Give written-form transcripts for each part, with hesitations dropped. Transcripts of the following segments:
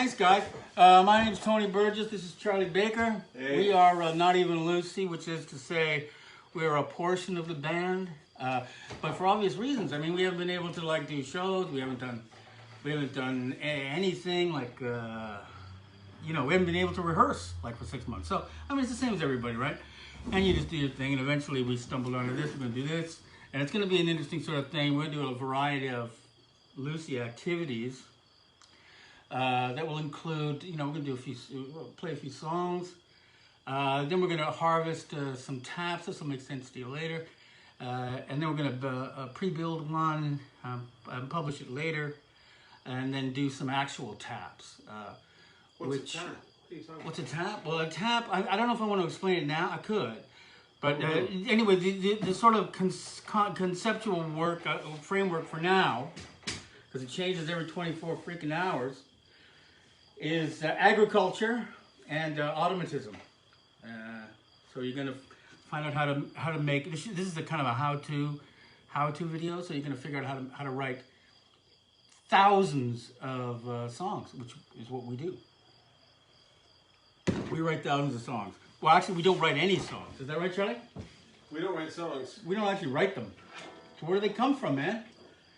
Thanks, guys. My name is Tony Burgess. This is Charlie Baker. Hey. We are Not Even Lucy, which is to say we're a portion of the band. But for obvious reasons. I mean, we haven't been able to like do shows. We haven't done anything like, we haven't been able to rehearse like for 6 months. So, I mean, it's the same as everybody, right? And you just do your thing, and eventually we stumbled onto this. We're going to do this. And it's going to be an interesting sort of thing. We're going to do a variety of Lucy activities that will include, we're going to play a few songs. Then we're going to harvest some taps. This will make sense to you later. And then we're going to pre-build one, and publish it later, and then do some actual taps. What's a tap? What are you talking about? What's a tap? Well, a tap, I don't know if I want to explain it now. I could. But anyway, the sort of conceptual framework for now, because it changes every 24 freaking hours, is agriculture and automatism. So you're going to find out how to make this is a kind of a how-to video. So you're going to figure out how to write thousands of songs, which is what we do. We write thousands of songs. Well, actually, we don't write any songs. Is that right, Charlie? We don't write songs. We don't actually write them. So where do they come from, man?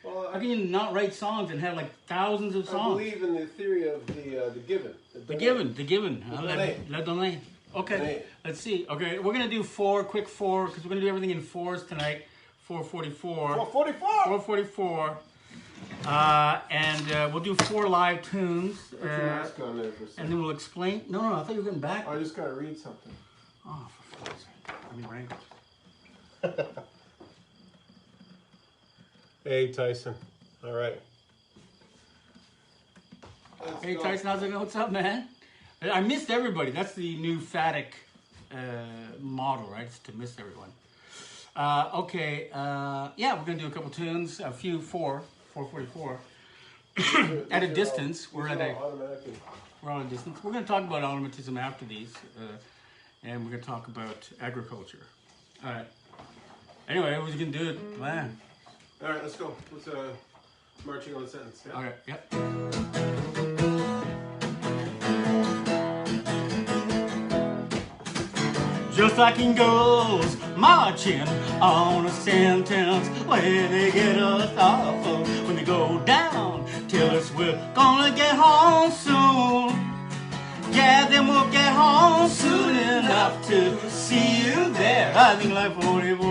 Well, how can you not write songs and have like thousands of songs? I believe in the theory of the given. The given. La donné. Okay, let's see. Okay, we're gonna do quick four, because we're gonna do everything in fours tonight. 444. 444. And we'll do 4 live tunes. Put your mask on there for a second. And then we'll explain. No, I thought you were getting back. I just gotta read something. Oh, for fuck's sake. I mean, right. Hey, Tyson. All right. Hey, Tyson, how's it going? What's up, man? I missed everybody. That's the new FATIC model, right? It's to miss everyone. Okay. Yeah, we're going to do a couple tunes. A few 444. At a distance. We're at a distance. We're going to talk about automatism after these. And we're going to talk about agriculture. All right. Anyway, we're going to do it. Man. All right, let's go. Let's marching on the sentence. Yeah? All right, yep. Just like in girls marching on a sentence where they get us off of when they go down. Tell us we're gonna get home soon. Yeah, then we'll get home soon enough to see you there. I think like 44.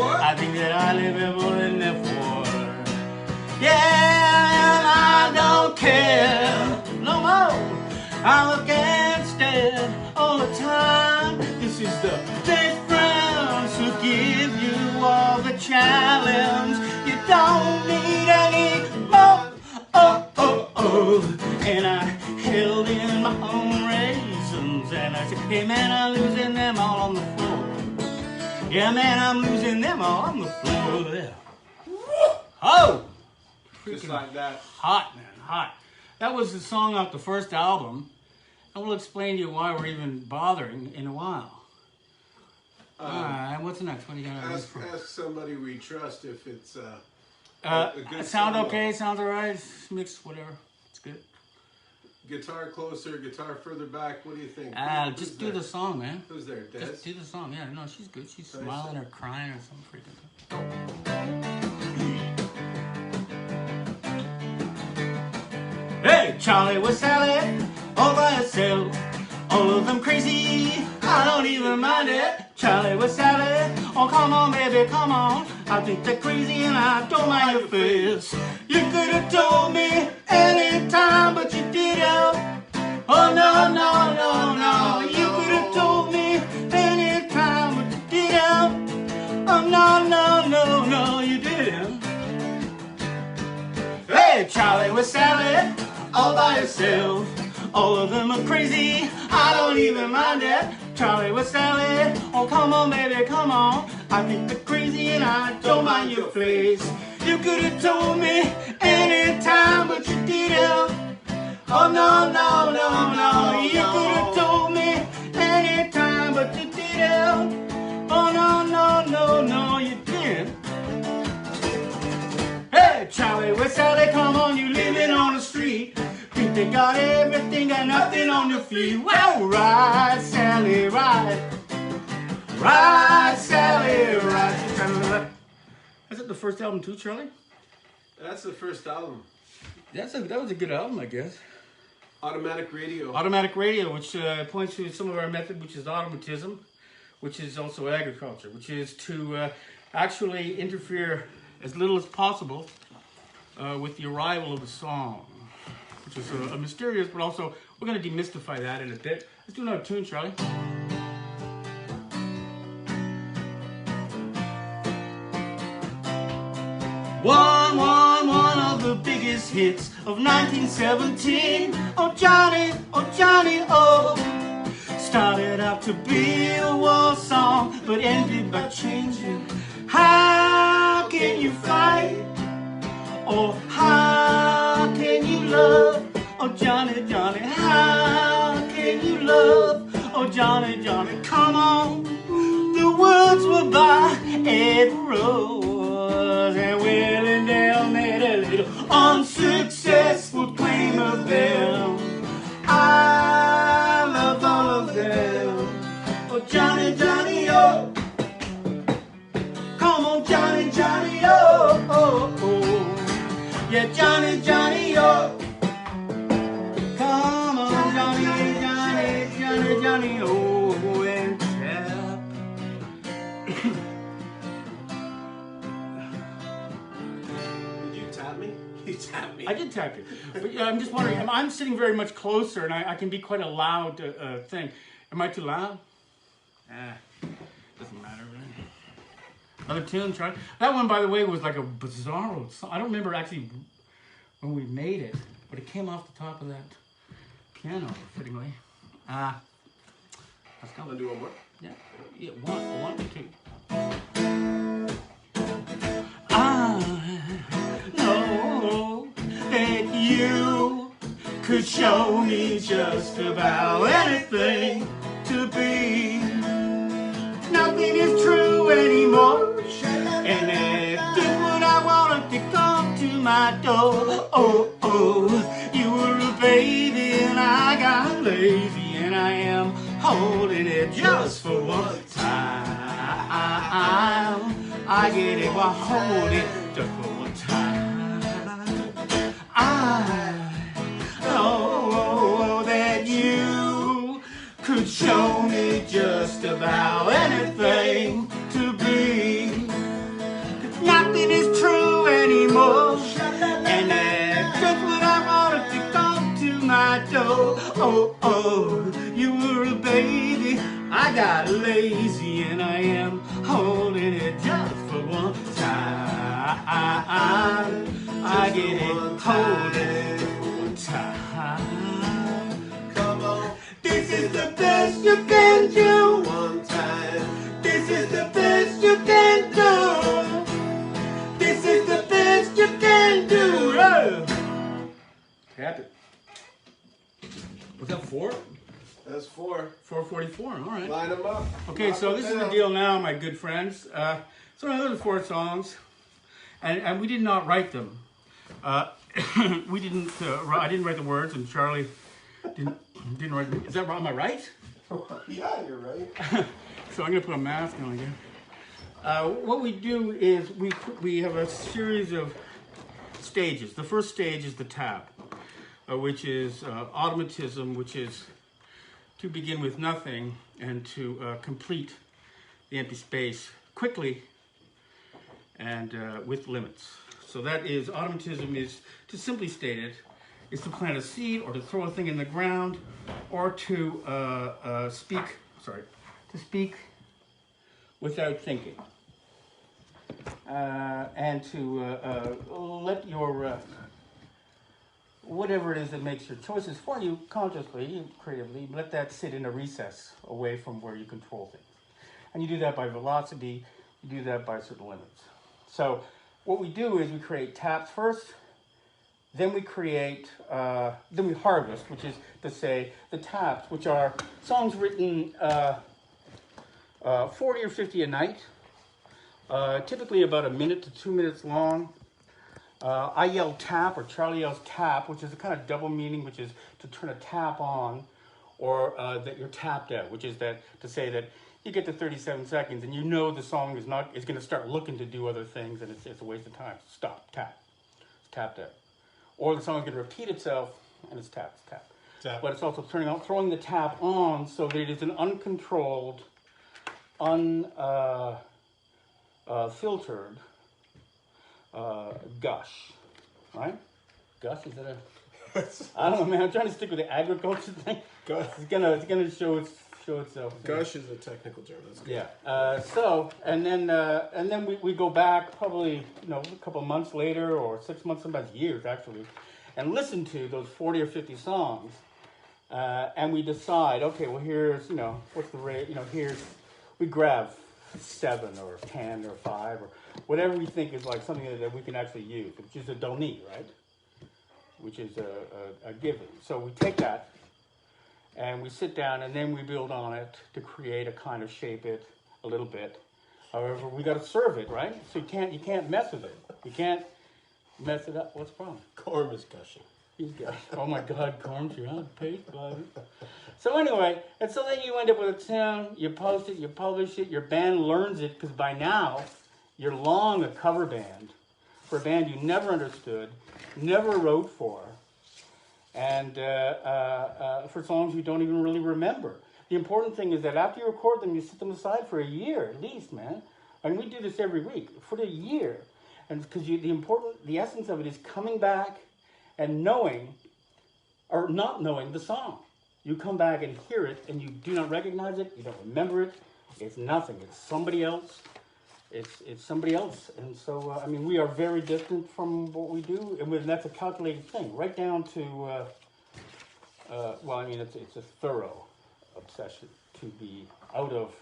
I think that I live in there for. Yeah, and I don't care no more. I look and stare all the time. This is the best friends who give you all the challenge. You don't need any more. And I held in my own raisins and I said, hey man, I'm losing them all on the floor. Yeah, man, I'm losing them all on the floor there. Oh! Just like that. Hot, man, hot. That was the song off the first album. And we'll explain to you why we're even bothering in a while. Alright, what's next? What do you got? Ask somebody we trust if it's a good sound song. okay, sounds alright, mixed, whatever. It's good. Guitar closer, guitar further back. What do you think? Just do the song, man. Who's there? Des? Just do the song. Yeah, no, she's good. She's smiling or crying or something freaking. Hey, Charlie with Sally, all by herself. All of them crazy, I don't even mind it. Charlie with Sally, oh come on baby, come on. I think they're crazy and I don't mind your face. You could have told me anytime, but you didn't. Oh no, you could have told me anytime, but you didn't. Oh no, you didn't. Hey, Charlie with Sally, all by herself. All of them are crazy, I don't even mind it. Charlie with Sally, oh come on baby, come on. I think they're crazy and I don't mind your face. You could have told me anytime, but you didn't. Oh no, you could have told me anytime, but you didn't. Oh no, you didn't. Hey, Charlie with Sally, come on, you living on the street. They got everything, got nothing on their feet. Well, ride, Sally, ride. Ride, Sally, ride. Is it the first album too, Charlie? That's the first album. That was a good album, I guess. Automatic Radio. Automatic radio, which points to some of our method, which is automatism, which is also agriculture, which is to actually interfere as little as possible with the arrival of the song, which is a mysterious, but also, we're going to demystify that in a bit. Let's do another tune, Charlie. One of the biggest hits of 1917. Oh Johnny, oh. Started out to be a war song, but ended by changing. How can you fight? Oh, how can you love? Oh Johnny, how can you love? Oh Johnny, come on. The words were by Ed Rose, and Willie Dale made a little unsuccessful claim of them. I love all of them. Oh Johnny, oh. Come on, Johnny, oh. Yeah, Johnny, oh. Come on, Johnny, oh, and tap. Did you tap me? You tapped me. I did tap you. But yeah, I'm just wondering, I'm sitting very much closer, and I can be quite a loud thing. Am I too loud? Doesn't matter, really. Another tune, Charlie. That one, by the way, was like a bizarro song. I don't remember actually when we made it, but it came off the top of that piano, fittingly. Let's go. Want to do one more? Yeah, one, two. I know that you could show me just about anything to be. Nothing is true anymore, and that did what I wanted to come to my door. Oh, you were a baby and I got lazy, and I am holding it just for one time. I get it while holding it just for one time. I know that you could show me just about anything to be. Nothing is true anymore, and that's just what I wanted to come to my door. Oh, you were a baby, I got lazy, and I am holding it just for one time. I get it, hold it for one time. Come on. This is the best you can do. One time. This is the best you can do. This is the best you can do. Tap it. Was that 4? That's 4. 444, all right. Line them up. Okay, so this is the deal now, my good friends. So those are 4 songs, and we did not write them. We didn't. I didn't write the words, and Charlie didn't write. Is that wrong? Am I right? Yeah, you're right. So I'm gonna put a mask on again. What we do is we have a series of stages. The first stage is the tap, which is automatism, which is to begin with nothing and to complete the empty space quickly and with limits. So that is, automatism is, to simply state it, is to plant a seed or to throw a thing in the ground or to speak without thinking. And to let your, whatever it is that makes your choices for you, consciously, creatively, let that sit in a recess away from where you control things. And you do that by velocity, you do that by certain limits. So what we do is we create taps first, then we create, then we harvest, which is to say the taps, which are songs written 40 or 50 a night, typically about a minute to 2 minutes long. I yell tap, or Charlie yells tap, which is a kind of double meaning, which is to turn a tap on, or that you're tapped out, which is that to say that you get to 37 seconds and you know the song is going to start looking to do other things, and it's a waste of time. Stop, tap, it's tapped out. Or the song is going to repeat itself, and it's tap, it's tap. Tap. But it's also throwing the tap on so that it is an uncontrolled, filtered gush, right? Gush, is that a? I don't know, man. I'm trying to stick with the agriculture thing. Gush. It's gonna show itself. Gush is a technical term. That's good. Yeah. And then we go back probably a couple of months later, or 6 months, sometimes years actually, and listen to those 40 or 50 songs, and we decide, okay, well here's what's the rate? We grab 7 or 10 or 5 or whatever we think is like something that we can actually use, which is a doni, right? Which is a given. So we take that and we sit down and then we build on it to create a kind of shape it a little bit. However, we got to serve it, right? So you can't mess with it. You can't mess it up. What's the problem? Corm is gushing. He's got, oh my God, Corm's you're on page, buddy. So anyway, and so then you end up with a tune, you post it, you publish it, your band learns it, because by now you're long a cover band for a band you never understood, never wrote for, and for songs you don't even really remember. The important thing is that after you record them, you set them aside for a year at least, man. And we do this every week for a year, and because the essence of it is coming back and knowing or not knowing the song. You come back and hear it, and you do not recognize it. You don't remember it. It's nothing. It's somebody else. It's somebody else. And so, we are very distant from what we do, and that's a calculated thing, right down to. It's a thorough obsession to be out of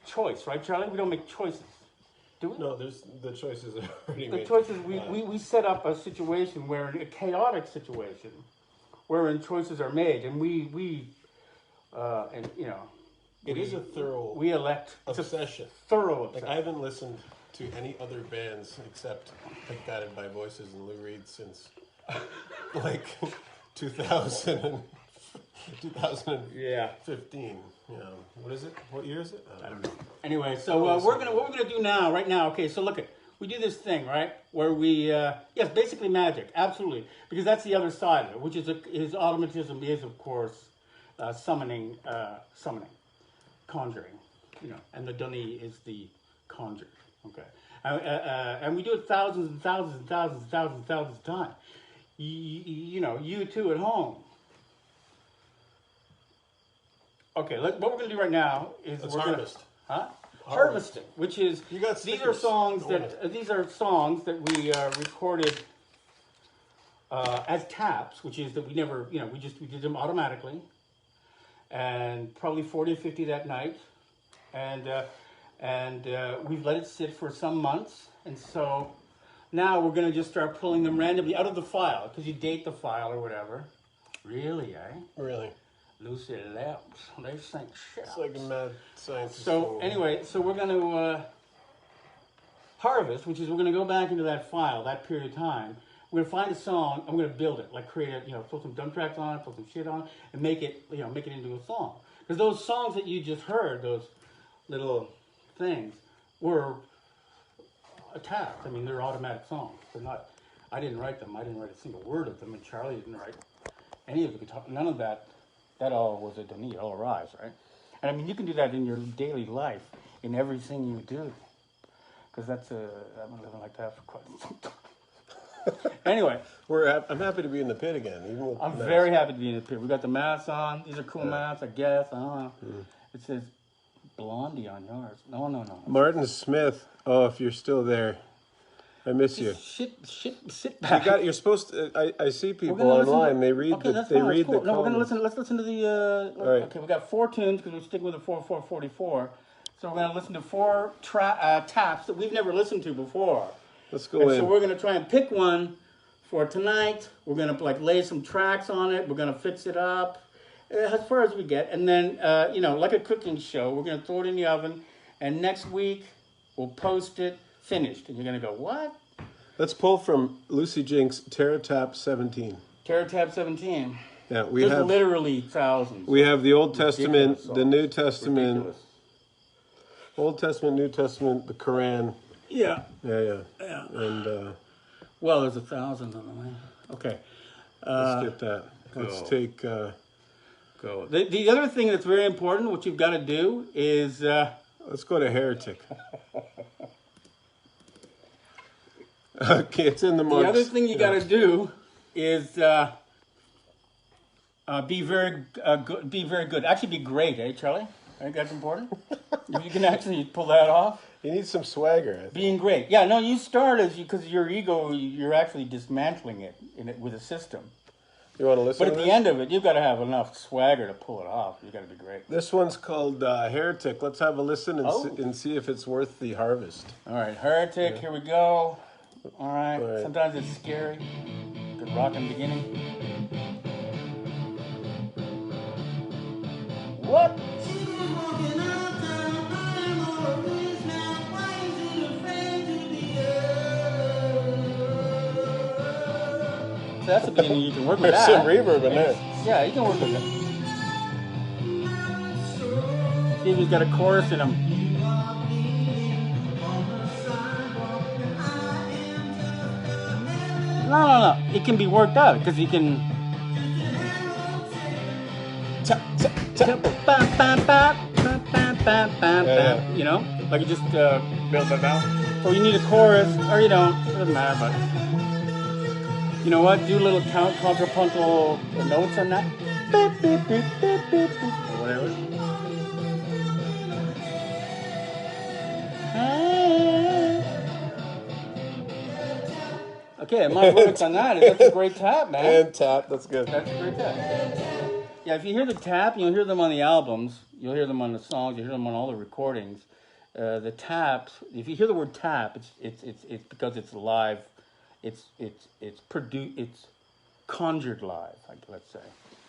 choice, right, Charlie? We don't make choices, do we? No, the choices are already The made. choices, we set up a situation where, a chaotic situation, wherein choices are made, and It is a thorough we elect obsession. Thorough obsession. Like I haven't listened to any other bands except like Guided by Voices and Lou Reed since like 2015. Yeah. What is it? What year is it? I don't know. Anyway, so what we're gonna do now, right now. Okay, so look it. We do this thing, right, where we yes, basically magic, absolutely, because that's the other side of it, which is automatism is of course summoning, conjuring, and the doni is the conjure. Okay, and we do it thousands and thousands and thousands and thousands and thousands of times. You too at home. Okay, what we're going to do right now is Let's we're harvest. Harvesting, which is You got these are stickers. songs that we recorded as taps, which is that we never we did them automatically, and probably 40 or 50 that night, and we've let it sit for some months, and so now we're going to just start pulling them randomly out of the file, because you date the file or whatever. Really, eh? Really? Lucy Lamps, they think shit. It's like a mad scientist. So anyway, so we're going to harvest, which is we're going to go back into that file, that period of time. We're going to find a song, and we're going to build it, like create it, throw some drum tracks on it, throw some shit on it, and make it into a song. Because those songs that you just heard, those little things, were tapped. They're automatic songs. They're not. I didn't write them. I didn't write a single word of them, and Charlie didn't write any of the guitar. None of that. That all was a doni. It all arrives, right? And you can do that in your daily life, in everything you do, because I've been living like that for quite some time. Anyway, I'm happy to be in the pit again. Even with I'm the very mask. happy to be in the pit. We got the masks on. These are cool masks, I guess. I don't know. It says Blondie on yours. No. Martin Smith. Oh, if you're still there, I miss you. Sit back. You're supposed to. I see people We're gonna online. They read okay, that's they fine, read that's cool. the. No, we're gonna comments. listen. Let's listen to the. right. Okay, we got 4 tunes because we're sticking with the 4/4/44. So we're gonna listen to 4 taps that we've never listened to before. Let's go And in. so we're gonna try and pick one for tonight. We're gonna lay some tracks on it. We're gonna fix it up as far as we get, and then like a cooking show, we're gonna throw it in the oven. And next week we'll post it. finished, and you're gonna go, what? Let's pull from Lucy Jinx, Terra Tap 17. Terra Tab 17. Yeah, There's literally thousands. We have the Old Testament, Ridiculous the New songs. Testament, Ridiculous. Old Testament, New Testament, the Quran. Yeah. Yeah. Yeah. And Well, there's 1,000 on the way. Okay. let's get that. Let's go. take. Go. The other thing that's very important, what you've got to do is. Let's go to Heretic. Okay, it's in the marks. The other thing you got to do is be very good. Be very good. Actually, be great, eh, Charlie? I think that's important. If you can actually pull that off. You need some swagger. I think. Being great. Yeah, no, you start because your ego, you're actually dismantling it with a system. You want to listen But to at this? the end of it, you've got to have enough swagger to pull it off. You've got to be great. This one's called Heretic. Let's have a listen and, Oh. and see if it's worth the harvest. All right, Heretic, here we go. All right. All right. Sometimes it's scary. Good rock in the beginning. What? So that's the beginning. You can work with There's that. some reverb in there. Yeah, you can work with it. See if he's got a chorus in him. No. It can be worked out because you can. Yeah. You know, like you just build that out. Or you need a chorus, or you don't. It doesn't matter, but you know what? Do a little contrapuntal notes on that, beep, beep, beep, beep, beep, beep, or whatever. Okay, my verdict on that is that's a great tap, man. And tap. That's good. That's a great tap. Yeah, if you hear the tap, you'll hear them on the albums. You'll hear them on the songs. You'll hear them on all the recordings. The taps. If you hear the word tap, it's because it's live. It's produced. It's conjured live. Let's say,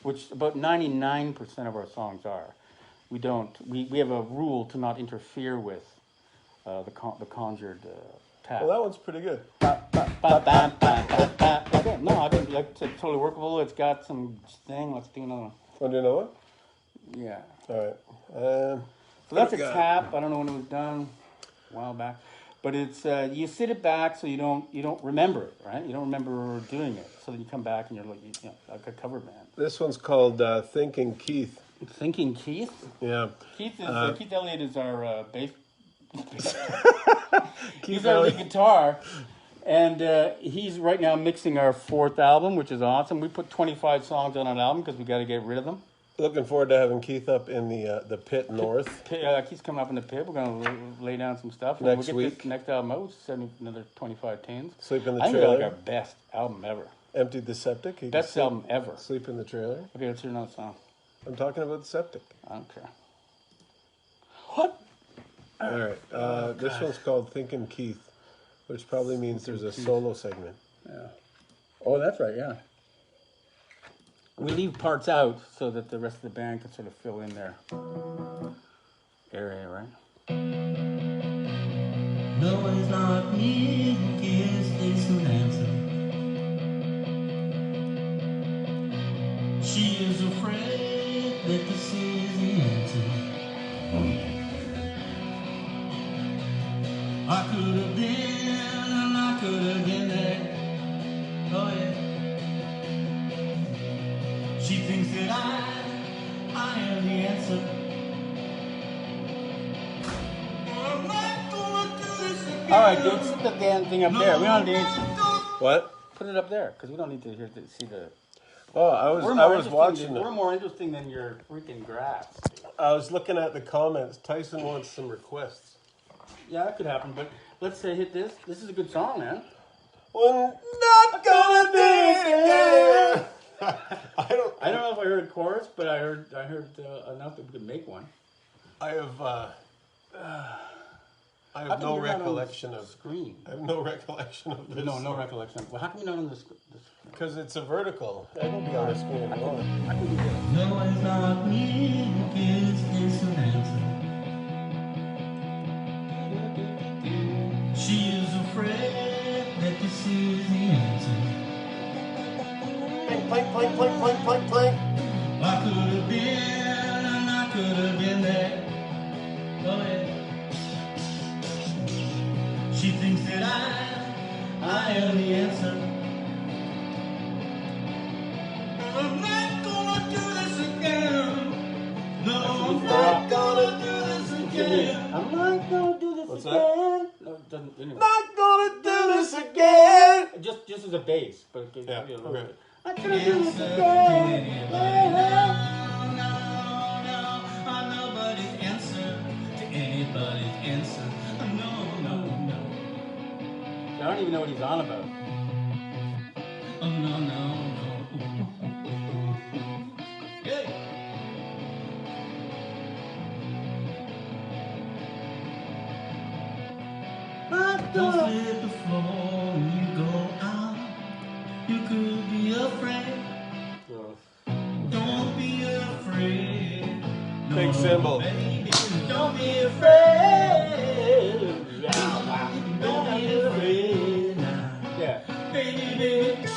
which about 99% of our songs are. We don't. We have a rule to not interfere with the conjured tap. Well, that one's pretty good. Okay, no, I think it's totally workable. It's got some thing. Let's do another one. Want to do another one? Yeah. All right. So that's a got? tap. I don't know when it was done, a while back, but it's you sit it back so you don't remember it, right? You don't remember doing it, so then you come back and you're like a cover band. This one's called Thinking Keith. Thinking Keith. Yeah. Keith Elliott is our bass. Keith He's our lead Elliott. guitar, and he's right now mixing our 4th album, which is awesome. We put 25 songs on an album because we got to get rid of them. Looking forward to having Keith up in the pit north. Keith's coming up in the pit. We're going to lay down some stuff. And Next we'll get week. this next album out. Send another 25 tins. Sleep in the I think it's like trailer. our best album ever. Emptied the septic. He can Best sleep- album ever. Sleep in the trailer. Okay, let's hear another song. I'm talking about the septic. I don't care. What? All right. This one's called Thinking Keith, which probably means there's a solo segment. Yeah. Oh, that's right, yeah. We leave parts out so that the rest of the band can sort of fill in their area, right? No, it's not me who gives this an answer. She is afraid that this is the answer. I could have been and I could have been there. Oh yeah. She thinks that I am the answer. I'm not gonna do this again. All right, dude, sit the damn thing up there. We don't need to What? put it up there because we don't need to see the. Oh, I was watching We're it. more interesting than your freaking grass. I was looking at the comments. Tyson wants some requests. Yeah, that could happen, but let's say hit this. This is a good song, man. Well, not gonna do it again. I don't know if I heard a chorus, but I heard enough that we could make one. I have How come no you're not on recollection of. screen. I have no recollection of this. No recollection. Well, how come you're not on this? Because it's a vertical. I can be on the screen if you want. I can do this. No, it's not me who gives this an answer. She is afraid that this is the answer. Plank, plank, plank, plank, plank, plank. I could have been, and I could have been there. Oh, yeah. She thinks that I am the answer. I'm not gonna do this again. No, I'm not gonna do this again. I'm not gonna do this What's again. that? No, it doesn't. Anyway. Not gonna do this again. Just as a bass, but Yeah, you know, okay. I'm gonna do this Answer to again. anybody. No, I'm nobody's answer to anybody's answer. No. I don't even know what he's on about. Oh, no. Yeah. Don't hit the floor when you go out. You could be afraid. So, Don't be afraid. No, Big symbol. baby, don't be afraid. Don't be afraid now. yeah. Baby, don't be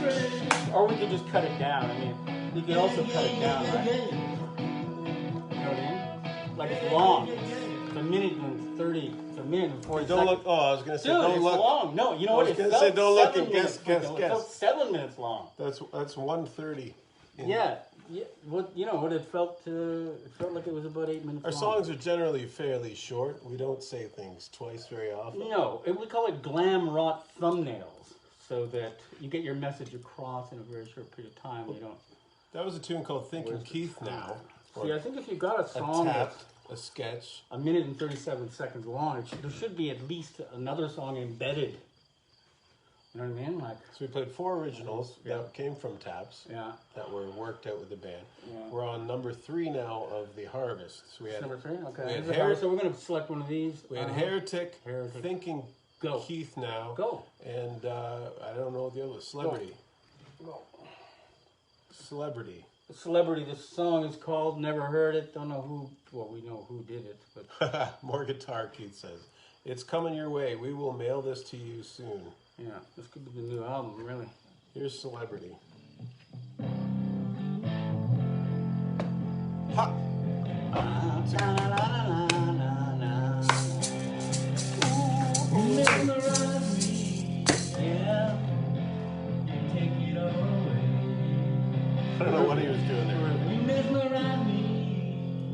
afraid. Or we could just cut it down. I mean, we could also cut it down, right? You know what I mean? Like it's long. It's a minute and 30. It's a minute and 40 Don't seconds. look. Oh, I was gonna say Dude, don't it's look. long. No, you know I what? was It gonna felt say don't look 7 and minutes. guess. It felt 7 minutes long. That's 1:30. Yeah. What you know? What it felt? It felt like it was about 8 minutes. Our long. songs are generally fairly short. We don't say things twice very often. No, we call it glam rot thumbnails, so that you get your message across in a very short period of time. You don't. That was a tune called Thinking waste the Keith time. Now. See, I think if you got a A song tap, that's a sketch. a minute and 37 seconds long, there should be at least another song embedded. You know what I mean? Like, So we played 4 originals Yeah. that came from taps yeah. that were worked out with the band. Yeah. We're on number 3 now of the Harvest. So we had Number 3? Okay. we had This is hair- hard, so we're going to select one of these. we had Heretic, Heretic. Thinking Go. Keith Now, Go. and I don't know the other Celebrity. Go. Celebrity. Celebrity, this song is called, never heard it, don't know who, well, we know who did it, but More guitar, Keith says. It's coming your way. We will mail this to you soon. yeah, this could be the new album, really. Here's Celebrity. Ha! Mesmerize me, yeah. Take it all away. I don't know what he was doing there. Mesmerize me,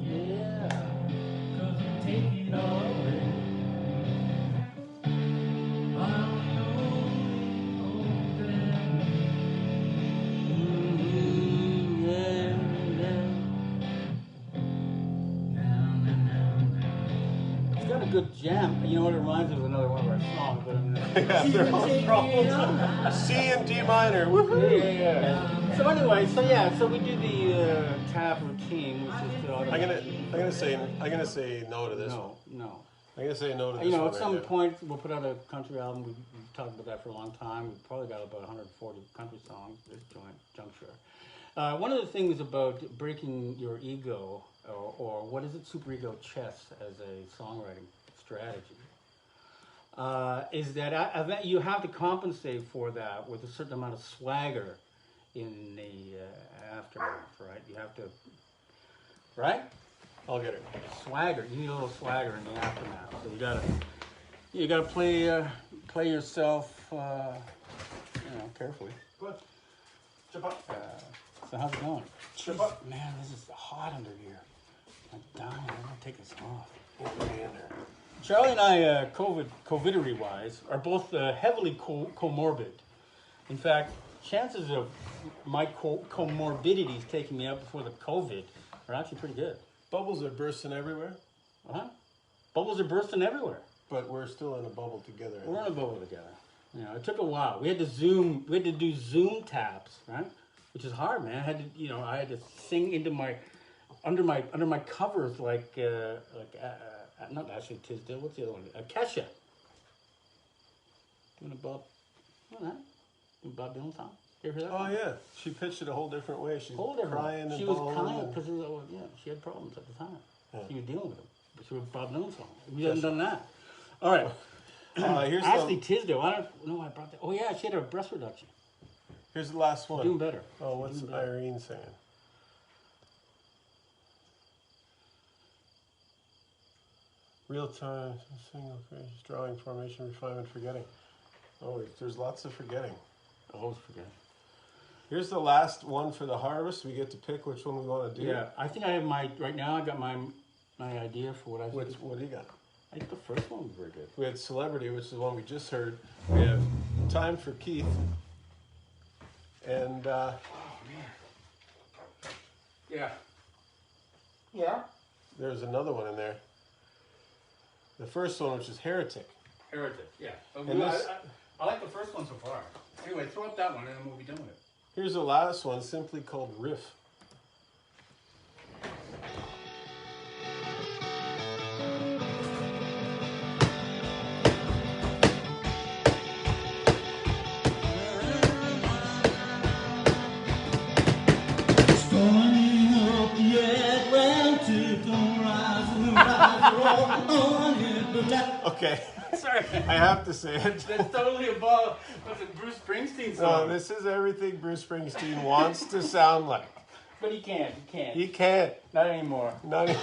yeah. 'Cause you take it all away. I'm the only hope that It's got a good jam. You know what it reminds me of another one of our songs, but I'm Yeah, they're all problems. C and D minor. Woohoo! yeah. So anyway, so we do the tap routine, which is the I'm gonna say no to this one. No. I'm gonna say no to this You know, one at right some now. point we'll put out a country album. We've talked about that for a long time. We've probably got about 140 country songs at this juncture. One of the things about breaking your ego, or what is it, superego chess as a songwriting strategy, is that you have to compensate for that with a certain amount of swagger in the aftermath, right? You have to, right? I'll get it. Swagger. You need a little swagger in the aftermath. So you gotta play yourself, carefully. Good. Chip up. So how's it going? Chip up. Man, this is hot under here. I'm dying. I'm gonna take this off. Get me in there. Charlie and I, covidery-wise, are both heavily comorbid. In fact, chances of my comorbidities taking me out before the COVID are actually pretty good. Bubbles are bursting everywhere, Uh-huh. Bubbles are bursting everywhere. but we're still in a bubble together. We're in a bubble together. You know, it took a while. We had to do Zoom taps, right? Which is hard, man. I had to sing into under my covers like not Ashley Tisdale. What's the other one? Kesha. Doing a Bob Dylan song. You ever hear that? Oh yeah, she pitched it a whole different way. She's Hold it, crying and she was bawling crying and- because she had problems at the time. Yeah. She was dealing with them. But she was Bob Dylan song. We haven't done that. All right. Here's Ashley Tisdale. I don't know why I brought that. Oh yeah, she had a breast reduction. Here's the last one. Doing better. Oh, what's Doing better. Irene saying? Real time, single phase, drawing, formation, refinement, forgetting. Oh, there's lots of forgetting. I always forget. Here's the last one for the harvest. We get to pick which one we want to do. Yeah, I think I have right now I got my idea for what I think. What do you got? I think the first one was very good. We had Celebrity, which is the one we just heard. We have Time for Keith. And, Yeah. Yeah. there's another one in there. The first one, which is Heretic. Heretic, yeah. And this- I like the first one so far. Anyway, throw up that one and then we'll be done with it. Here's the last one, simply called Riff. Storming up yet when to come rising, rise, roll on it, but that Okay, Sorry. I have to say it. That's totally above what's a Bruce Springsteen No, song. this is everything Bruce Springsteen wants to sound like. But he can't. He can't. He can't. Not anymore. Not e-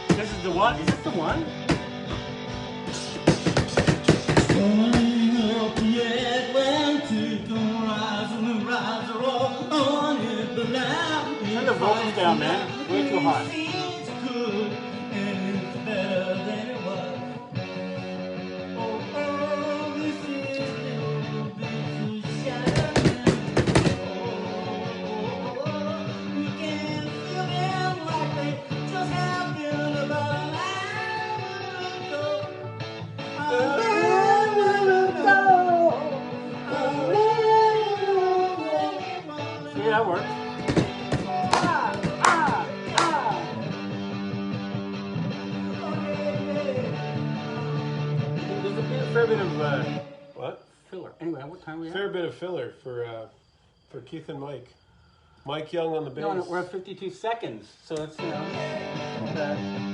This is the one. Is this the one? storming up yet when to come rising, rise, roll on it, but now Turn the vocals down, man. Way too high. it's good and it's better than it was. Oh, this is a bit too shallow. Oh, we can feel them like they just happened about an hour ago. See, that works. There's a fair bit of What? filler. Anyway, what time are we at? Fair bit of filler for Keith and Mike. Mike Young on the bass. No, we're at 52 seconds, so it's, you know.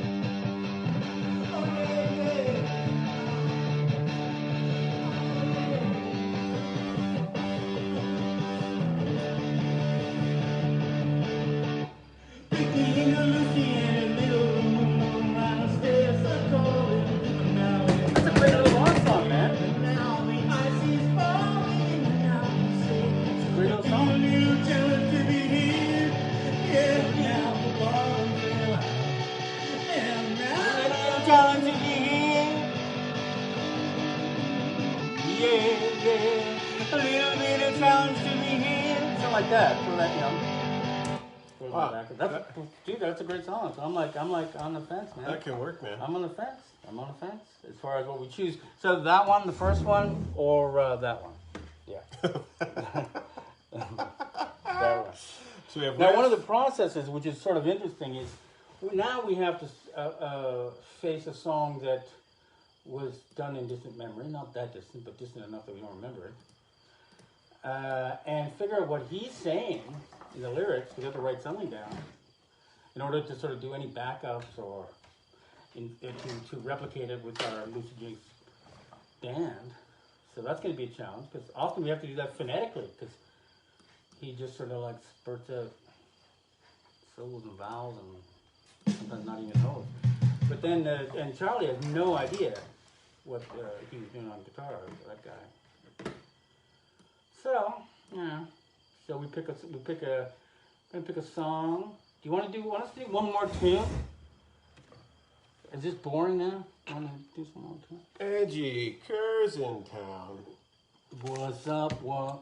That's a great little love song, man. It's a great little song. Time to be here. Yeah, yeah. A little bit of challenge to be here. Something like that. For that, you know. Wow. Dude, that's a great song. So I'm like on the fence, man. That can work, man. I'm on the fence. I'm on the fence as far as what we choose. So that one, the first one, or that one? Yeah. That one. So we have Now, one of the processes, which is sort of interesting, is now we have to face a song that was done in distant memory, not that distant, but distant enough that we don't remember it, and figure out what he's saying in the lyrics. We have to write something down in order to sort of do any backups or to replicate it with our Lucy Jinx band. So that's going to be a challenge because often we have to do that phonetically because he just sort of like spurts out syllables and vowels and sometimes not even those. But then, and Charlie has no idea what he was doing on guitar, that guy. So, yeah. So we're gonna pick a song. Do you want us to do one more tune? Is this boring now? Want to do some more tune? Edgy Kerr's in town. What's up? What?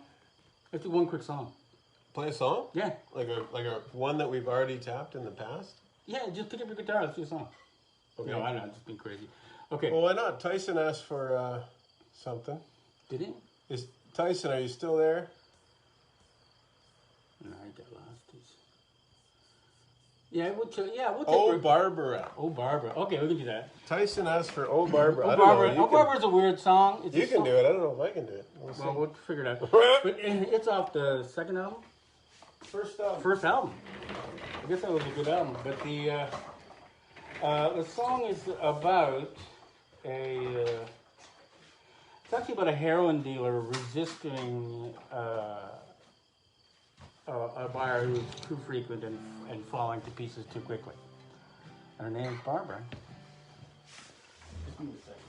Let's do one quick song. Play a song? Yeah. Like a one that we've already tapped in the past? Yeah, just pick up your guitar. Let's do a song. Okay. No, I don't know. I'm just being crazy. Okay. Well, why not? Tyson asked for something. Did he? Is Tyson, are you still there? No, I got lost. Yeah, we'll take Oh, Barbara. Oh, Barbara. Okay, we can do that. Tyson asked for Oh, Barbara. Oh, I don't Barbara. know. Oh, Barbara's a weird song. It's You a can song. do it. I don't know if I can do it. We'll see. Well, we'll figure it out. But it's off the second album. First album. I guess that was a good album. But the song is about it's actually about a heroin dealer resisting a buyer who's too frequent and falling to pieces too quickly. Her name's Barbara. Just give me a second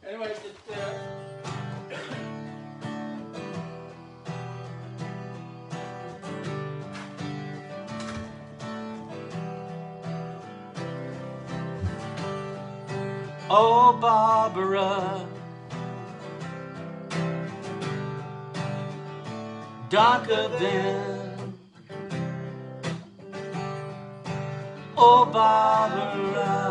here. Anyway, oh, Barbara, darker than, oh, Barbara,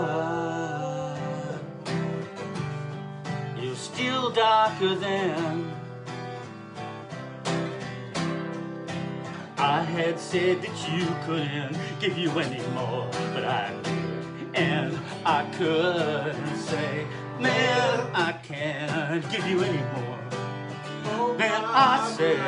you're still darker than. I had said that you couldn't give you any more, but I did. And I couldn't say, man, I can't give you any more. Then I said,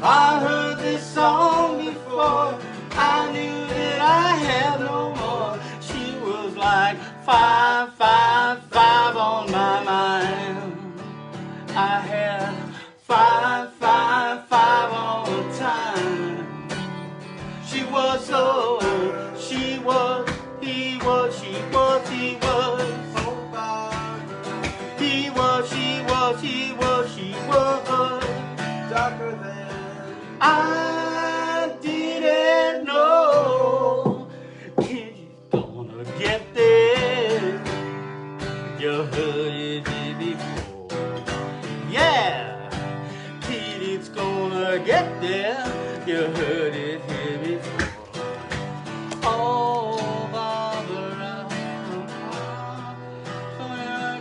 I heard this song before, I knew that I had no more. She was like 555 on my mind. I had 555 all the time. She was so, she was, he was, she was, he was. He was, she was, he was, she was. Darker than. I didn't know he's gonna get there. You heard it before. Yeah, kid, it's gonna get there. You heard it here before. Oh, Barbara,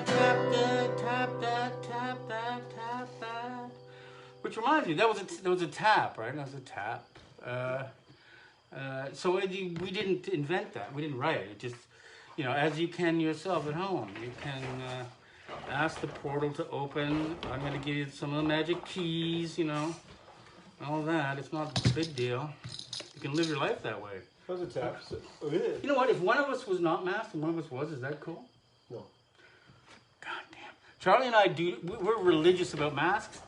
tap that, tap that, tap that, tap that. Which reminds me, that was a tap, right? That was a tap. So we didn't invent that. We didn't write it. It just, you know, as you can yourself at home, you can ask the portal to open. I'm going to give you some of the magic keys, you know. All that, it's not a big deal. You can live your life that way. That was a tap. You know what? If one of us was not masked and one of us was, is that cool? No. God damn. Charlie and I we're religious about masks,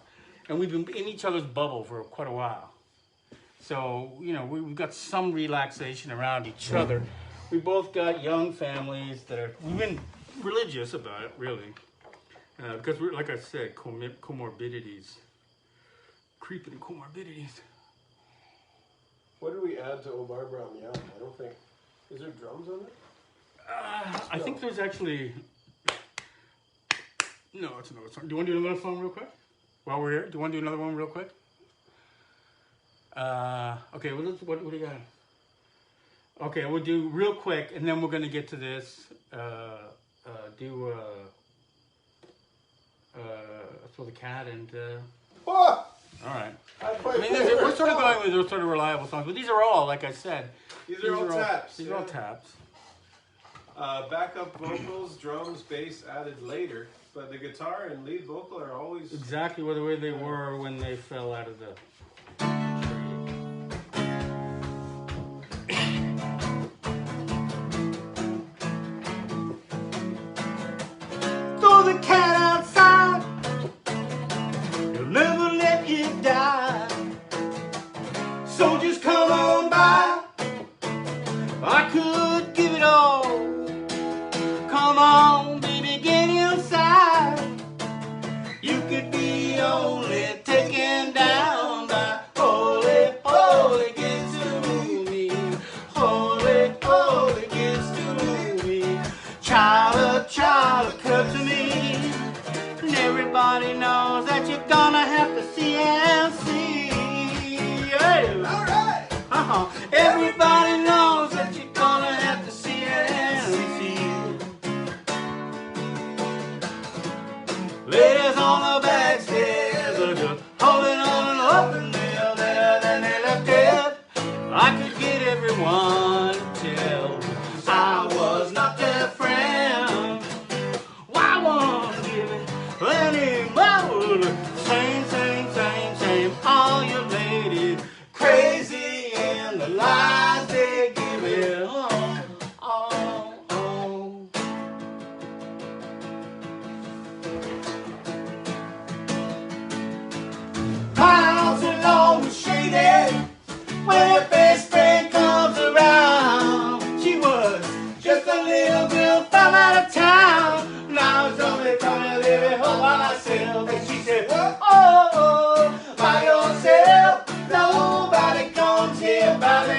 and we've been in each other's bubble for quite a while. So, you know, we've got some relaxation around each other. We both got young families we've been religious about it, really. Because we're, like I said, comorbidities. Creeping comorbidities. What did we add to Oh Barbara on the album? I don't think. Is there drums on it? I think there's actually. No, it's another song. Do you want to do another song real quick? While we're here? Do you want to do another one real quick? Okay, well, what do you got? Okay, we'll do real quick, and then we're going to get to this. For the cat and. Oh! All right. I mean, we're sort of going with those sort of reliable songs, but these are all, like I said. These are all taps. These are all taps. Backup vocals, drums, bass added later, but the guitar and lead vocal are always exactly the way they were when they fell out of the. Throw the cat outside. He'll never let you die. Soldiers come on by. I could give it all. Come on, baby, get inside. You could be only taken down by holy, holy gets to me. Holy, holy gets to me. Child, come to me. And everybody knows that you're gonna have to see and see. Yeah. all right. Everybody knows that you're gonna have to see and see. Ladies on the back stairs are just holding on and hoping they're there, then they left it. I could get everyone to tell I was not their friend. Why won't give it any more?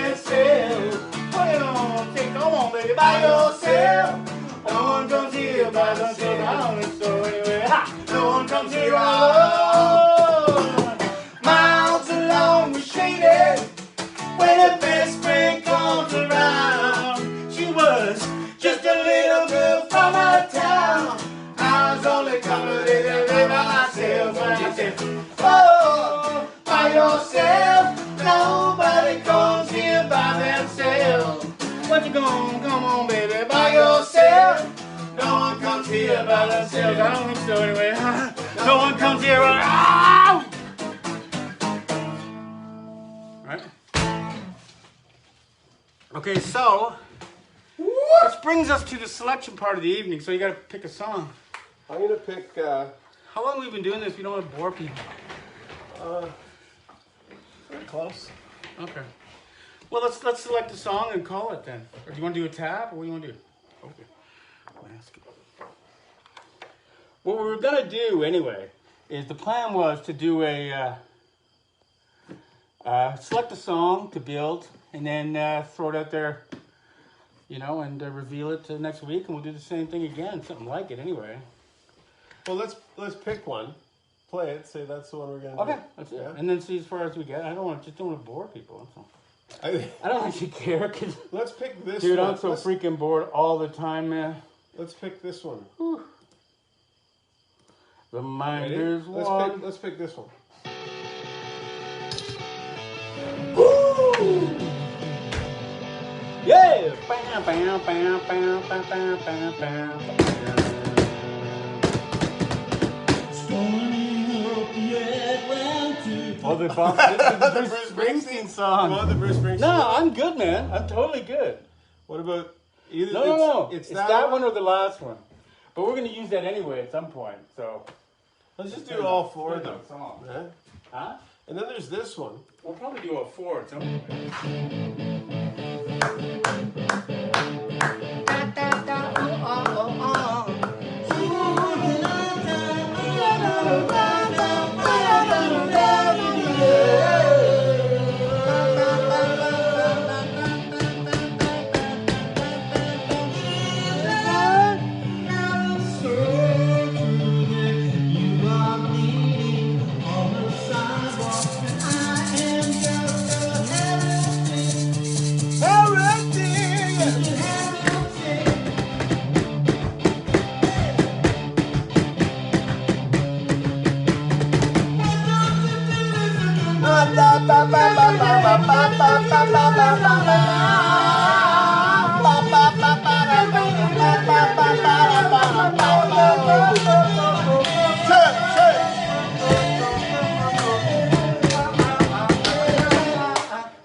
themselves. What you gonna take? Come on, baby, by yourself. No one comes here by themselves. I don't think so anyway. Ha! No one comes here alone. Miles along with shaded. When the best friend comes around, she was just a little girl from her town. I was only coming to live by myself. And I said, oh, by yourself. Nobody comes here by themselves. What you gonna come on, baby, by yourself? No one comes here by themselves. I don't think so anyway. No one comes here. Right? Okay, so this brings us to the selection part of the evening. So you got to pick a song. I'm gonna pick. How long have we been doing this? We don't want to bore people. Very close. Okay. Well, let's select a song and call it then. Or do you want to do a tab, or what do you want to do? Okay. What we were gonna do anyway is the plan was to do a select a song to build, and then throw it out there, you know, and reveal it next week, and we'll do the same thing again, something like it anyway. Well, let's pick one, play it, say that's the one we're gonna Okay, do. that's it. Yeah. And then see as far as we get. I don't want to bore people. That's all. I don't actually care, cause let's pick this dude, one. I'm so freaking bored all the time, man. Let's pick this one. Whew. The mind Ready? is one. Let's pick this one. Woo! Yeah! Bam, bam, bam, bam, bam, bam, bam, bam. Oh, this is the Bruce Springsteen song. You want the Bruce Springsteen? No, I'm good, man. I'm totally good. What about either? No. It's that one or the last one. But we're going to use that anyway at some point, so. Let's just do all four of them. Song. Yeah? Huh? And then there's this one. We'll probably do a 4 at some point.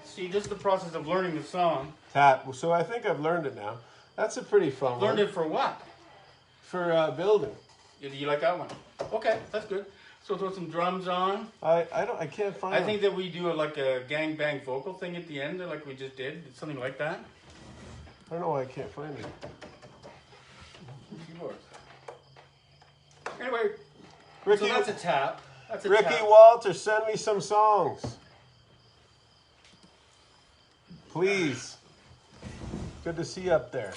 See, this is the process of learning the song. Tap. So I think I've learned it now. That's a pretty fun one. Learned it for what? For building. Do you like that one? Okay, that's good. So throw some drums on. I can't find I think that we do like a gang bang vocal thing at the end, like we just did. Something like that. I don't know why I can't find it. Anyway, Ricky, so that's a tap. That's a Ricky tap. Walter, send me some songs. Please. Good to see you up there.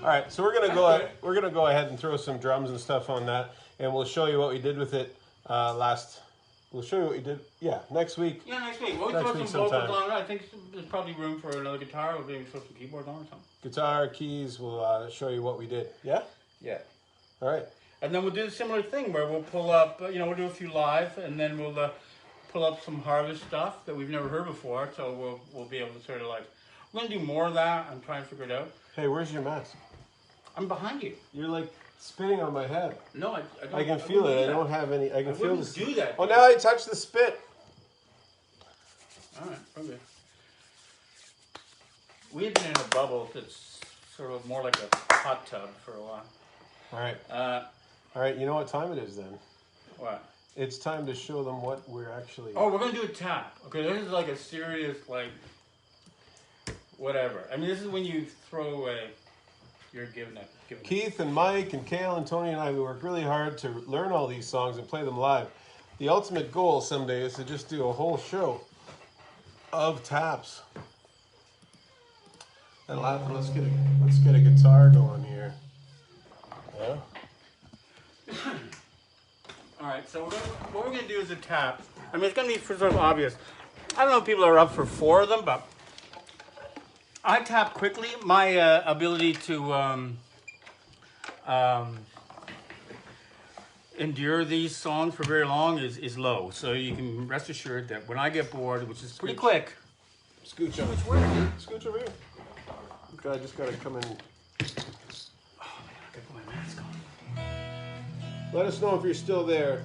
All right, so we're gonna go ahead and throw some drums and stuff on that, and we'll show you what we did with it We'll show you what we did. Yeah, next week. Yeah, next week. We'll Next throw week some vocals sometime. on it. I think there's probably room for another guitar. We'll maybe throw some keyboards on or something. Guitar, keys. We'll show you what we did. Yeah. Yeah. All right. And then we'll do a similar thing where we'll pull up, we'll do a few live, and then we'll pull up some harvest stuff that we've never heard before. So we'll be able to sort of like, we're gonna do more of that and try and figure it out. Hey, where's your mask? I'm behind you. You're like spitting on my head. No, I don't. I can feel it. I don't have any. I can feel wouldn't this. do that. Oh, now I touch the spit. All right, okay. We've been in a bubble that's sort of more like a hot tub for a while. All right. Uh, All right. You know what time it is then? what? it's time to show them what we're actually. Oh, we're gonna do a tap. Okay, this is like a serious, like, whatever. I mean, this is when you throw away your giving it. Keith and Mike and Kale and Tony and I, we work really hard to learn all these songs and play them live. The ultimate goal someday is to just do a whole show of taps. And let's get a guitar going here. Yeah. All right, so what we're gonna do is a tap. I mean, it's gonna be sort of obvious. I don't know if people are up for 4 of them, but I tap quickly. My ability to endure these songs for very long is low. So you can rest assured that when I get bored, which is pretty quick. Scooch up. Which way, dude? Scooch over here. I just gotta come in. Oh man, I gotta put my mask on. Let us know if you're still there.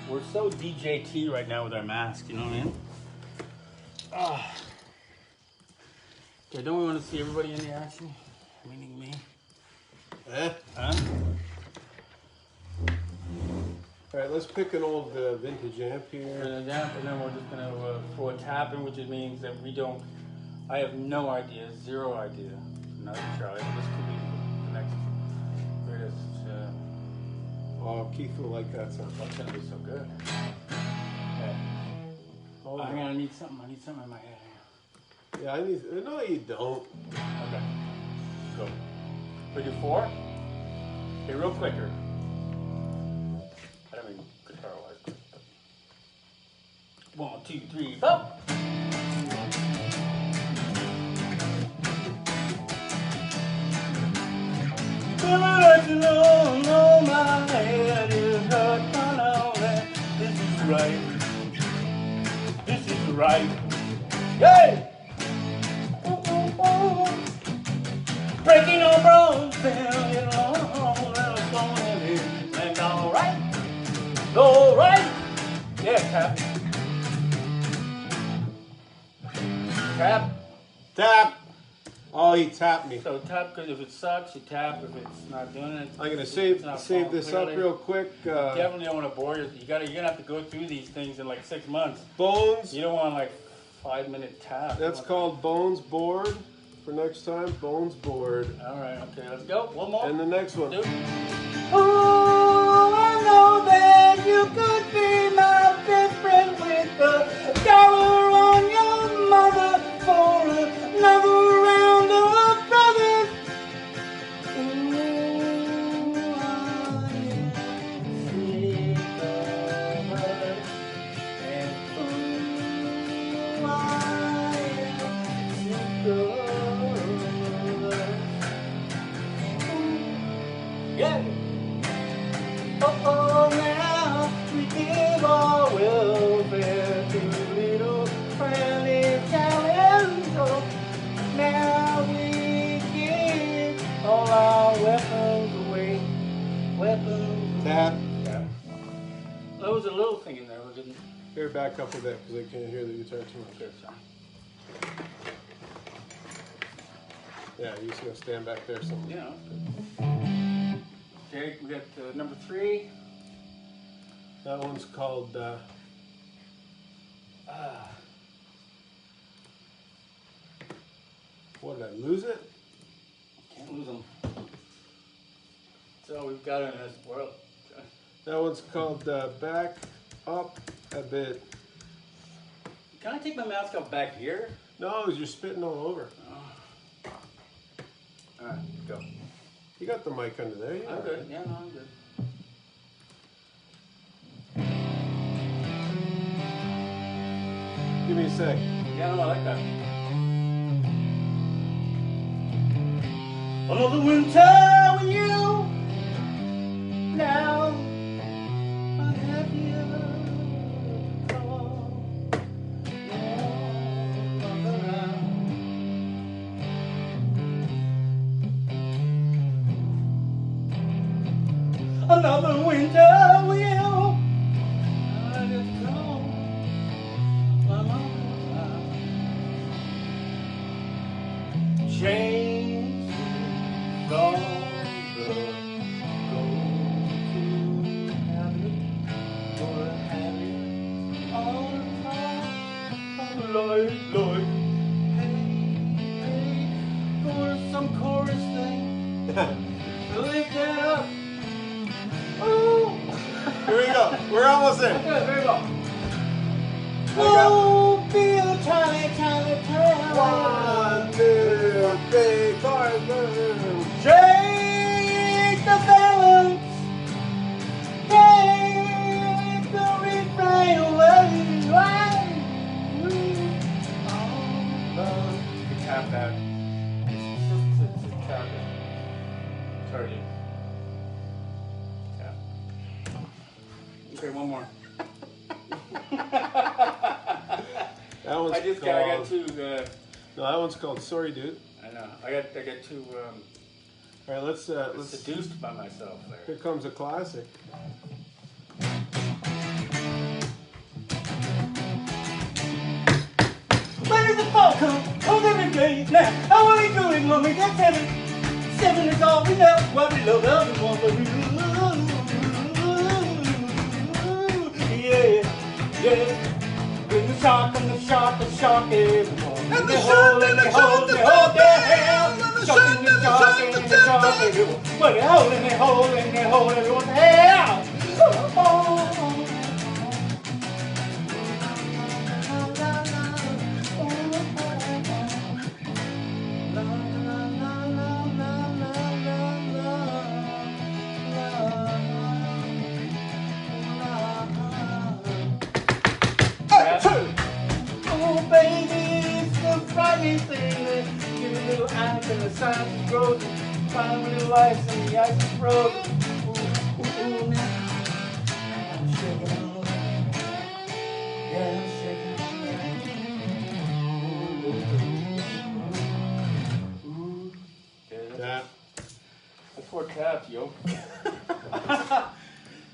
We're so DJT right now with our mask, you know what I mean? Okay, don't we want to see everybody in the action? Meaning me. Huh? All right, let's pick an old vintage amp here. And then we're just gonna throw a tap in, which means that I have no idea, 0 idea. Not Charlie. This could be the next greatest. Oh, Keith will like that sound. That's gonna be so good. Okay. Oh, I need something in my head. yeah, no, you don't. Okay. Go. We do 4? Okay, real quicker. I don't mean guitar wise. 1, 2, 3, 4. No, my head is hurt. This is right. This is right. Hey! Breaking all bones, bending long, and all right. Yeah, tap. Tap. Oh, he tapped me. So tap, because if it sucks, you tap. If it's not doing it, I'm gonna save this up real quick. Definitely don't want to bore you. You're gonna have to go through these things in like 6 months. Bones. You don't want like 5-minute tap. That's called Bones Board for next time. Bones Board. All right, okay, let's go. One more. And the next one. Oh, I know that you could be my best friend with a dollar on your mother for another round of brothers. Ooh, I am sick of her. And ooh, I am sick of her. Yeah. Oh, now we give our welfare to little friendly talent. Oh, now we give all our weapons away. Weapons. Tap. Yeah. There was a little thing in there, wasn't it? Here, back up a bit because I can't hear the guitar too much. Okay, sorry. Yeah, you just gonna stand back there somewhere. Yeah. Okay, we got number 3. That one's called. What did I lose it? Can't lose them. That's all we've got in this world. That one's called Back Up a Bit. Can I take my mask off back here? No, you're spitting all over. All right, go. You got the mic under there. I'm good. Yeah, no, I'm good. Give me a sec. Yeah, no, I like that. Another winter with you. Now I'm happier to call. Another winter with you. I just call my mama. Change gone. then. Okay, very well. I got Oh, be a tiny, tiny town. 1, 2, 3, 4, 5. Shake the balance. Take the refrain away. You tap that. Just tap it. Sorry. Tap. Okay, one more. That one's I got two. No, that one's called Sorry Dude. I know. I got two. All right, let's Seduced by myself there. here comes a classic. When does the fall come? Comes every day. Now, how are we doing when we get 7? 7 is all we know. What we love everyone, but we yeah, yeah. When the shark and the shark, everyone. And the hold, and they hold, they hold their hand. Shark and the shark, and the shark, everyone. Well, they hold, and they hold, and they hold everyone's hand. Oh, baby, it's the frightening thing that give a little ice and the science is frozen. Find a little ice and the ice is frozen. Ooh, ooh, ooh, now. I'm shaking all over. Yeah, I'm shaking. Ooh. Tap. That's 4 taps, yo.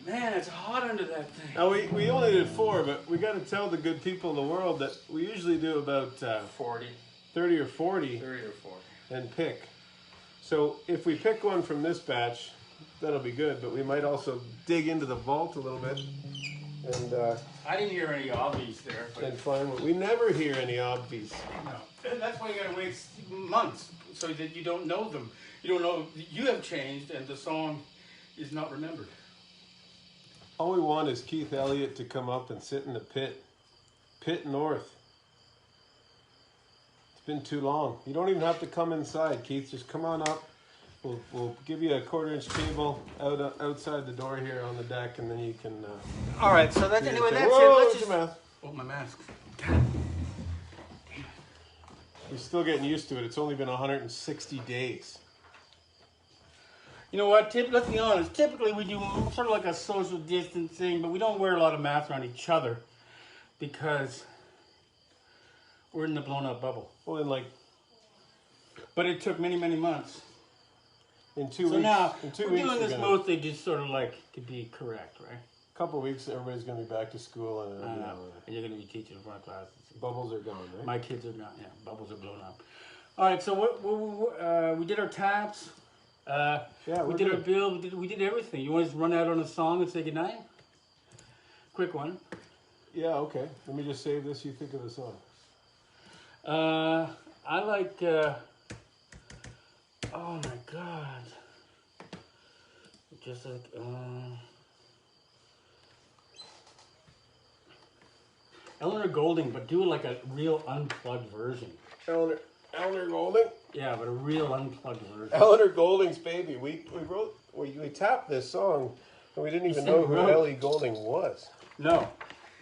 Man, it's hot under that thing. Now we only did 4, but we got to tell the good people in the world that we usually do about 40. 30 or 40 30 or 40. and pick. So if we pick one from this batch, that'll be good. But we might also dig into the vault a little bit and I didn't hear any obvious there. But and find what we never hear any obvious. no. And that's why you gotta wait months so that you don't know them. You don't know you have changed and the song is not remembered. All we want is Keith Elliott to come up and sit in the pit north. It's been too long. You don't even have to come inside, Keith. Just come on up. We'll give you a 1/4-inch table outside the door here on the deck, and then you can. All right, so that's anyway. That's Whoa, it. Let's it's just. your mouth. Oh, my mask. You're still getting used to it. It's only been 160 days. You know what? Let's be honest. Typically, we do sort of like a social distancing, but we don't wear a lot of masks around each other because we're in the blown-up bubble. Well, in But it took many, many months. in 2 So weeks. now in 2 we're weeks, doing we're this gonna, mostly just sort of like to be correct, right? couple of weeks, everybody's going to be back to school, and And you're going to be teaching in front of classes. bubbles are gone, right? My kids are not. Yeah, bubbles are blown up. All right, so we did our taps. Yeah, We we're did our good. bill. We did everything. You want to just run out on a song and say goodnight? Quick one. Yeah, okay. Let me just save this. You think of the song. I like. Oh my God. Just like. Eleanor Golding, but do like a real unplugged version. Eleanor Golding. Yeah, but a real unplugged version. Eleanor Golding's Baby. We tapped this song, and we didn't even know who wrote. Ellie Golding was. No.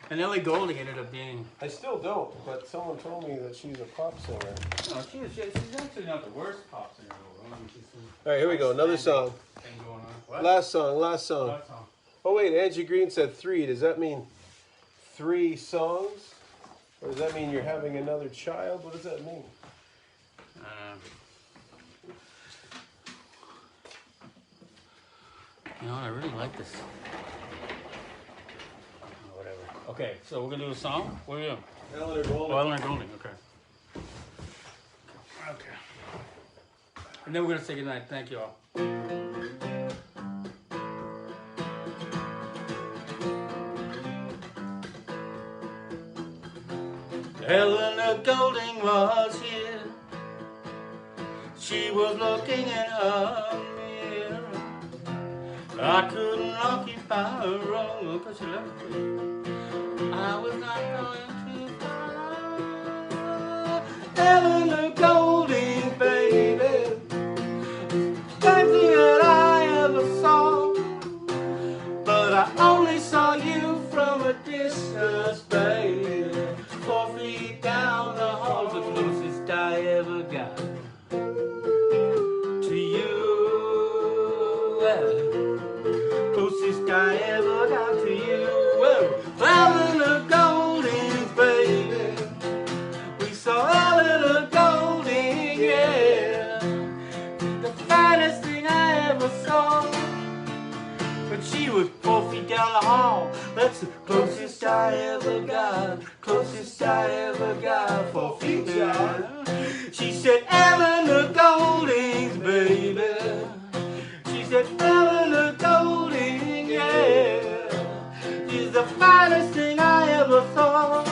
And Ellie Golding ended up being. I still don't, but someone told me that she's a pop singer. No, she's actually not the worst pop singer in the world. I mean, she's All right, here we go. Another song. thing going on. What? Last song. What song? Oh wait, Angie Green said 3. Does that mean 3 songs, or does that mean you're having another child? What does that mean? You know, I really like this. Whatever. Okay, so we're gonna do a song. What are we doing? Eleanor Golding. Oh, Eleanor Golding. Okay. Okay. And then we're gonna say goodnight. Thank you all. Eleanor Golding was here. She was looking in a mirror. I couldn't lucky road, 'cause she loved me. I was not going too far. Eleanor Golding, baby, best thing that I ever saw. But I only saw you from a distance, baby. 4 feet down the hall, the closest I ever got to you. Closest I ever got to you. Eleanor Golding, baby. We saw Eleanor Golding, yeah. The finest thing I ever saw. But she was 4 feet down the hall. That's the closest I ever got. Closest I ever got. 4 feet down. She said, Eleanor Golding's, baby. She said, Eleanor Golding, yeah. She's the finest thing I ever saw.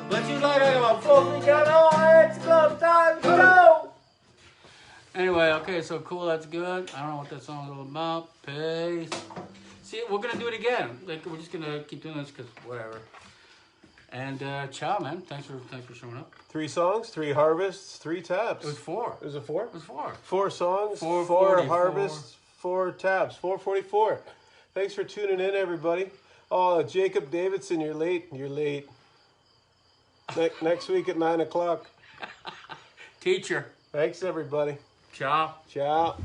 But she's like, I got 4 feet down the hall. It's club time. Go! Anyway, okay, so cool, that's good. I don't know what that song is all about. Peace. See, we're gonna do it again. Like, we're just gonna keep doing this because whatever. And ciao, man. Thanks for showing up. 3 songs, 3 harvests, 3 taps. It was 4. Is it 4? It was 4. 4 songs, 4 444. harvests, 4 taps, 444. Thanks for tuning in, everybody. Oh, Jacob Davidson, you're late. You're late. Next week at 9 o'clock. Teacher. Thanks, everybody. Ciao. Ciao.